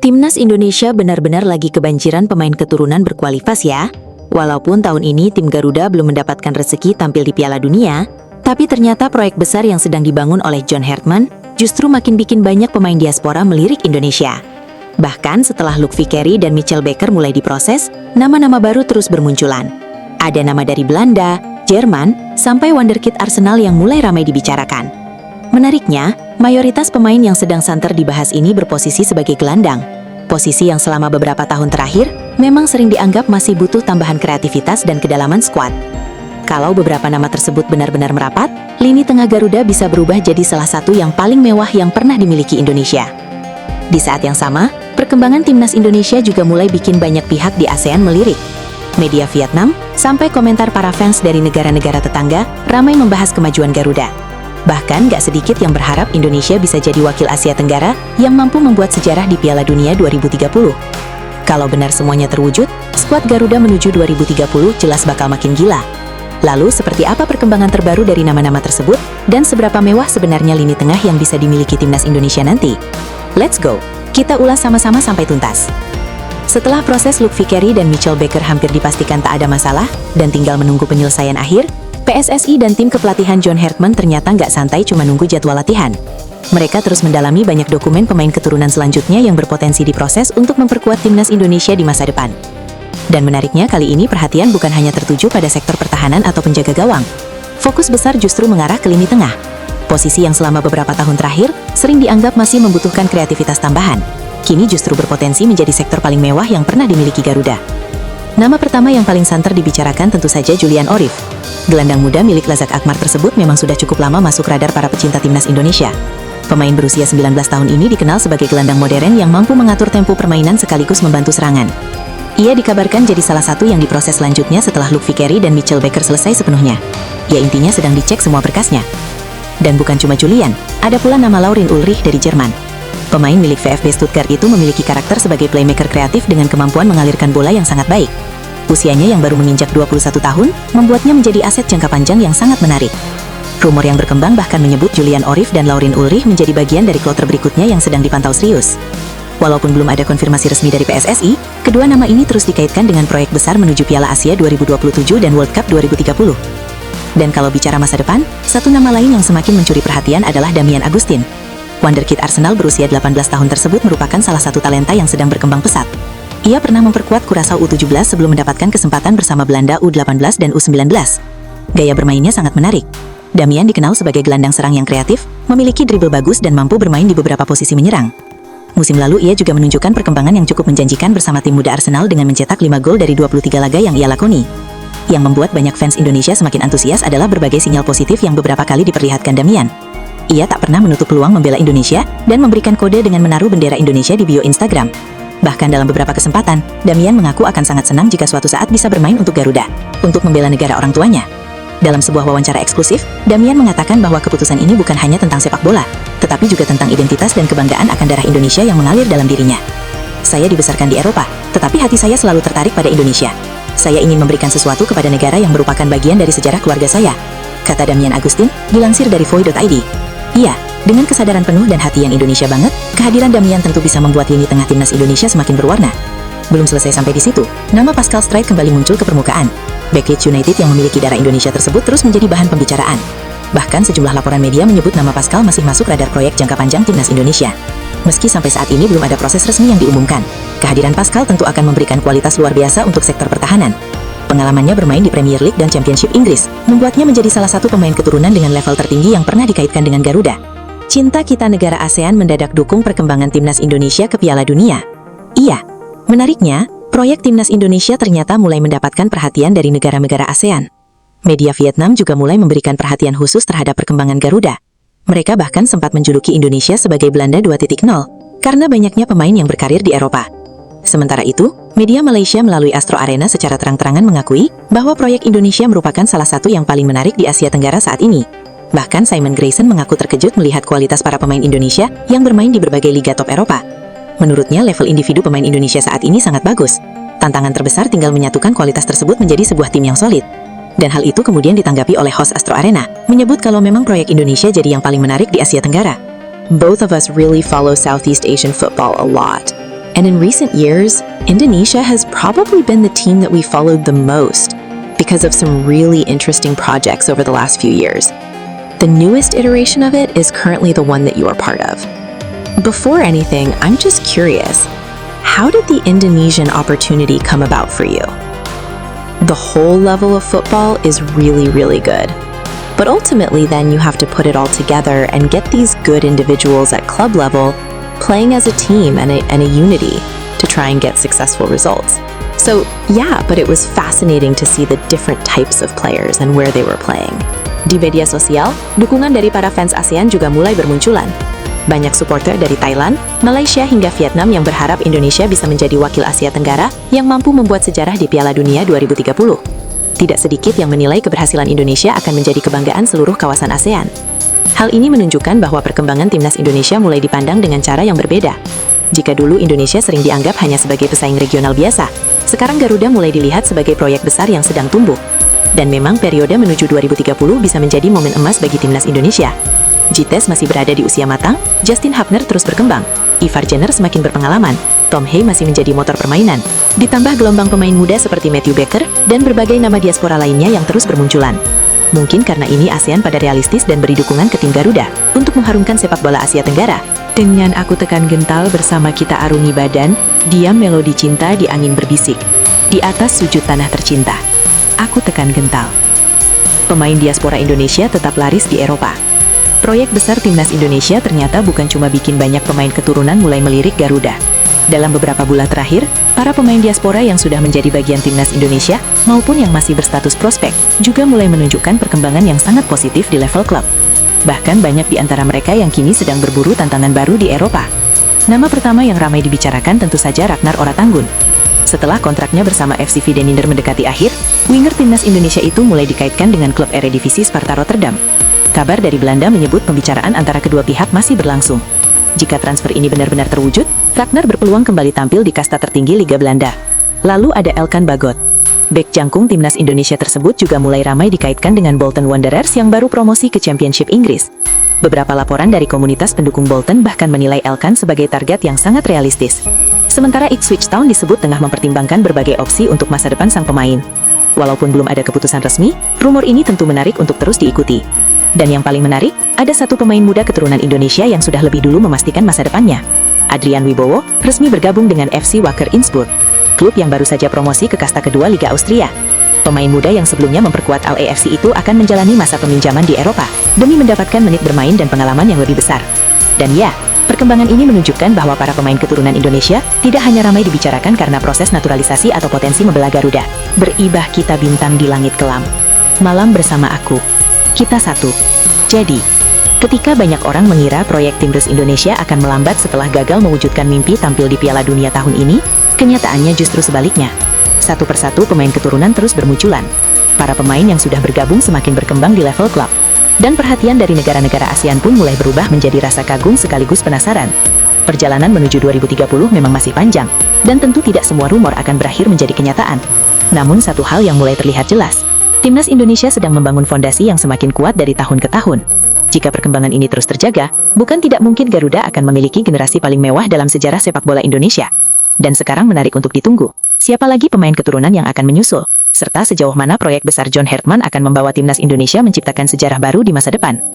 Timnas Indonesia benar-benar lagi kebanjiran pemain keturunan berkualitas ya. Walaupun tahun ini tim Garuda belum mendapatkan rezeki tampil di Piala Dunia, tapi ternyata proyek besar yang sedang dibangun oleh John Hartman justru makin bikin banyak pemain diaspora melirik Indonesia. Bahkan setelah Luke Vickery dan Michel Baker mulai diproses, nama-nama baru terus bermunculan. Ada nama dari Belanda, Jerman, sampai wonderkid Arsenal yang mulai ramai dibicarakan. Menariknya, mayoritas pemain yang sedang santer dibahas ini berposisi sebagai gelandang. Posisi yang selama beberapa tahun terakhir memang sering dianggap masih butuh tambahan kreativitas dan kedalaman skuad. Kalau beberapa nama tersebut benar-benar merapat, lini tengah Garuda bisa berubah jadi salah satu yang paling mewah yang pernah dimiliki Indonesia. Di saat yang sama, perkembangan timnas Indonesia juga mulai bikin banyak pihak di ASEAN melirik. Media Vietnam, sampai komentar para fans dari negara-negara tetangga, ramai membahas kemajuan Garuda. Bahkan gak sedikit yang berharap Indonesia bisa jadi wakil Asia Tenggara yang mampu membuat sejarah di Piala Dunia 2030. Kalau benar semuanya terwujud, skuad Garuda menuju 2030 jelas bakal makin gila. Lalu seperti apa perkembangan terbaru dari nama-nama tersebut, dan seberapa mewah sebenarnya lini tengah yang bisa dimiliki timnas Indonesia nanti? Let's go! Kita ulas sama-sama sampai tuntas. Setelah proses Luke Vickery dan Michel Baker hampir dipastikan tak ada masalah, dan tinggal menunggu penyelesaian akhir, PSSI dan tim kepelatihan John Hartman ternyata nggak santai cuma nunggu jadwal latihan. Mereka terus mendalami banyak dokumen pemain keturunan selanjutnya yang berpotensi diproses untuk memperkuat timnas Indonesia di masa depan. Dan menariknya kali ini perhatian bukan hanya tertuju pada sektor pertahanan atau penjaga gawang. Fokus besar justru mengarah ke lini tengah. Posisi yang selama beberapa tahun terakhir sering dianggap masih membutuhkan kreativitas tambahan. Kini justru berpotensi menjadi sektor paling mewah yang pernah dimiliki Garuda. Nama pertama yang paling santer dibicarakan tentu saja Julian Orif. Gelandang muda milik Lazak Akmar tersebut memang sudah cukup lama masuk radar para pecinta timnas Indonesia. Pemain berusia 19 tahun ini dikenal sebagai gelandang modern yang mampu mengatur tempo permainan sekaligus membantu serangan. Ia dikabarkan jadi salah satu yang diproses selanjutnya setelah Luke Vickery dan Michel Baker selesai sepenuhnya. Ya intinya sedang dicek semua berkasnya. Dan bukan cuma Julian, ada pula nama Laurin Ulrich dari Jerman. Pemain milik VfB Stuttgart itu memiliki karakter sebagai playmaker kreatif dengan kemampuan mengalirkan bola yang sangat baik. Usianya yang baru menginjak 21 tahun, membuatnya menjadi aset jangka panjang yang sangat menarik. Rumor yang berkembang bahkan menyebut Julian Orif dan Laurin Ulrich menjadi bagian dari kloter berikutnya yang sedang dipantau serius. Walaupun belum ada konfirmasi resmi dari PSSI, kedua nama ini terus dikaitkan dengan proyek besar menuju Piala Asia 2027 dan World Cup 2030. Dan kalau bicara masa depan, satu nama lain yang semakin mencuri perhatian adalah Damian Agustin. Wonderkid Arsenal berusia 18 tahun tersebut merupakan salah satu talenta yang sedang berkembang pesat. Ia pernah memperkuat Curaçao U17 sebelum mendapatkan kesempatan bersama Belanda U18 dan U19. Gaya bermainnya sangat menarik. Damian dikenal sebagai gelandang serang yang kreatif, memiliki dribble bagus dan mampu bermain di beberapa posisi menyerang. Musim lalu ia juga menunjukkan perkembangan yang cukup menjanjikan bersama tim muda Arsenal dengan mencetak 5 gol dari 23 laga yang ia lakoni. Yang membuat banyak fans Indonesia semakin antusias adalah berbagai sinyal positif yang beberapa kali diperlihatkan Damian. Ia tak pernah menutup peluang membela Indonesia dan memberikan kode dengan menaruh bendera Indonesia di bio Instagram. Bahkan dalam beberapa kesempatan, Damian mengaku akan sangat senang jika suatu saat bisa bermain untuk Garuda, untuk membela negara orang tuanya. Dalam sebuah wawancara eksklusif, Damian mengatakan bahwa keputusan ini bukan hanya tentang sepak bola, tetapi juga tentang identitas dan kebanggaan akan darah Indonesia yang mengalir dalam dirinya. Saya dibesarkan di Eropa, tetapi hati saya selalu tertarik pada Indonesia. Saya ingin memberikan sesuatu kepada negara yang merupakan bagian dari sejarah keluarga saya, kata Damian Agustin, dilansir dari Voy.id. Iya, dengan kesadaran penuh dan hati yang Indonesia banget, kehadiran Damian tentu bisa membuat lini tengah timnas Indonesia semakin berwarna. Belum selesai sampai di situ, nama Pascal Streit kembali muncul ke permukaan. Bek Leeds United yang memiliki darah Indonesia tersebut terus menjadi bahan pembicaraan. Bahkan sejumlah laporan media menyebut nama Pascal masih masuk radar proyek jangka panjang timnas Indonesia. Meski sampai saat ini belum ada proses resmi yang diumumkan, kehadiran Pascal tentu akan memberikan kualitas luar biasa untuk sektor pertahanan. Pengalamannya bermain di Premier League dan Championship Inggris membuatnya menjadi salah satu pemain keturunan dengan level tertinggi yang pernah dikaitkan dengan Garuda. Cinta kita negara ASEAN mendadak dukung perkembangan timnas Indonesia ke Piala Dunia. Iya, menariknya, proyek timnas Indonesia ternyata mulai mendapatkan perhatian dari negara-negara ASEAN. Media Vietnam juga mulai memberikan perhatian khusus terhadap perkembangan Garuda. Mereka bahkan sempat menjuluki Indonesia sebagai Belanda 2.0 karena banyaknya pemain yang berkarir di Eropa. Sementara itu, media Malaysia melalui Astro Arena secara terang-terangan mengakui bahwa proyek Indonesia merupakan salah satu yang paling menarik di Asia Tenggara saat ini. Bahkan Simon Grayson mengaku terkejut melihat kualitas para pemain Indonesia yang bermain di berbagai liga top Eropa. Menurutnya level individu pemain Indonesia saat ini sangat bagus. Tantangan terbesar tinggal menyatukan kualitas tersebut menjadi sebuah tim yang solid. Dan hal itu kemudian ditanggapi oleh host Astro Arena, menyebut kalau memang proyek Indonesia jadi yang paling menarik di Asia Tenggara. Both of us really follow Southeast Asian football a lot. And in recent years, Indonesia has probably been the team that we followed the most because of some really interesting projects over the last few years. The newest iteration of it is currently the one that you are part of. Before anything, I'm just curious, how did the Indonesian opportunity come about for you? The whole level of football is really, really good. But ultimately, then you have to put it all together and get these good individuals at club level playing as a team and a unity to try and get successful results. So yeah, but it was fascinating to see the different types of players and where they were playing. Di media sosial, dukungan dari para fans ASEAN juga mulai bermunculan. Banyak supporter dari Thailand, Malaysia hingga Vietnam yang berharap Indonesia bisa menjadi wakil Asia Tenggara yang mampu membuat sejarah di Piala Dunia 2030. Tidak sedikit yang menilai keberhasilan Indonesia akan menjadi kebanggaan seluruh kawasan ASEAN. Hal ini menunjukkan bahwa perkembangan timnas Indonesia mulai dipandang dengan cara yang berbeda. Jika dulu Indonesia sering dianggap hanya sebagai pesaing regional biasa, sekarang Garuda mulai dilihat sebagai proyek besar yang sedang tumbuh. Dan memang periode menuju 2030 bisa menjadi momen emas bagi timnas Indonesia. Jites masih berada di usia matang, Justin Hapner terus berkembang, Ivar Jenner semakin berpengalaman, Tom Hay masih menjadi motor permainan, ditambah gelombang pemain muda seperti Matthew Baker dan berbagai nama diaspora lainnya yang terus bermunculan. Mungkin karena ini ASEAN pada realistis dan beri dukungan ke tim Garuda untuk mengharumkan sepak bola Asia Tenggara. Dengan Aku Tekan Gental bersama kita arungi badan, diam melodi cinta di angin berbisik. Di atas sujud tanah tercinta. Aku Tekan Gental. Pemain diaspora Indonesia tetap laris di Eropa. Proyek besar timnas Indonesia ternyata bukan cuma bikin banyak pemain keturunan mulai melirik Garuda. Dalam beberapa bulan terakhir, para pemain diaspora yang sudah menjadi bagian timnas Indonesia maupun yang masih berstatus prospek juga mulai menunjukkan perkembangan yang sangat positif di level klub. Bahkan banyak di antara mereka yang kini sedang berburu tantangan baru di Eropa. Nama pertama yang ramai dibicarakan tentu saja Ragnar Oratanggun. Setelah kontraknya bersama FC Videninder mendekati akhir, winger timnas Indonesia itu mulai dikaitkan dengan klub Eredivisie Sparta Rotterdam. Kabar dari Belanda menyebut pembicaraan antara kedua pihak masih berlangsung. Jika transfer ini benar-benar terwujud, Ragnar berpeluang kembali tampil di kasta tertinggi Liga Belanda. Lalu ada Elkan Bagot. Bek jangkung timnas Indonesia tersebut juga mulai ramai dikaitkan dengan Bolton Wanderers yang baru promosi ke Championship Inggris. Beberapa laporan dari komunitas pendukung Bolton bahkan menilai Elkan sebagai target yang sangat realistis. Sementara Ipswich Town disebut tengah mempertimbangkan berbagai opsi untuk masa depan sang pemain. Walaupun belum ada keputusan resmi, rumor ini tentu menarik untuk terus diikuti. Dan yang paling menarik, ada satu pemain muda keturunan Indonesia yang sudah lebih dulu memastikan masa depannya. Adrian Wibowo resmi bergabung dengan FC Wacker Innsbruck, klub yang baru saja promosi ke kasta kedua Liga Austria. Pemain muda yang sebelumnya memperkuat LAFC itu akan menjalani masa peminjaman di Eropa demi mendapatkan menit bermain dan pengalaman yang lebih besar. Dan ya, perkembangan ini menunjukkan bahwa para pemain keturunan Indonesia tidak hanya ramai dibicarakan karena proses naturalisasi atau potensi membelah Garuda. Beribah kita bintang di langit kelam. Malam bersama aku. Kita satu. Jadi, ketika banyak orang mengira proyek Timnas Indonesia akan melambat setelah gagal mewujudkan mimpi tampil di Piala Dunia tahun ini, kenyataannya justru sebaliknya. Satu persatu pemain keturunan terus bermunculan. Para pemain yang sudah bergabung semakin berkembang di level klub. Dan perhatian dari negara-negara ASEAN pun mulai berubah menjadi rasa kagum sekaligus penasaran. Perjalanan menuju 2030 memang masih panjang, dan tentu tidak semua rumor akan berakhir menjadi kenyataan. Namun satu hal yang mulai terlihat jelas, Timnas Indonesia sedang membangun fondasi yang semakin kuat dari tahun ke tahun. Jika perkembangan ini terus terjaga, bukan tidak mungkin Garuda akan memiliki generasi paling mewah dalam sejarah sepak bola Indonesia. Dan sekarang menarik untuk ditunggu, siapa lagi pemain keturunan yang akan menyusul, serta sejauh mana proyek besar John Hertman akan membawa Timnas Indonesia menciptakan sejarah baru di masa depan.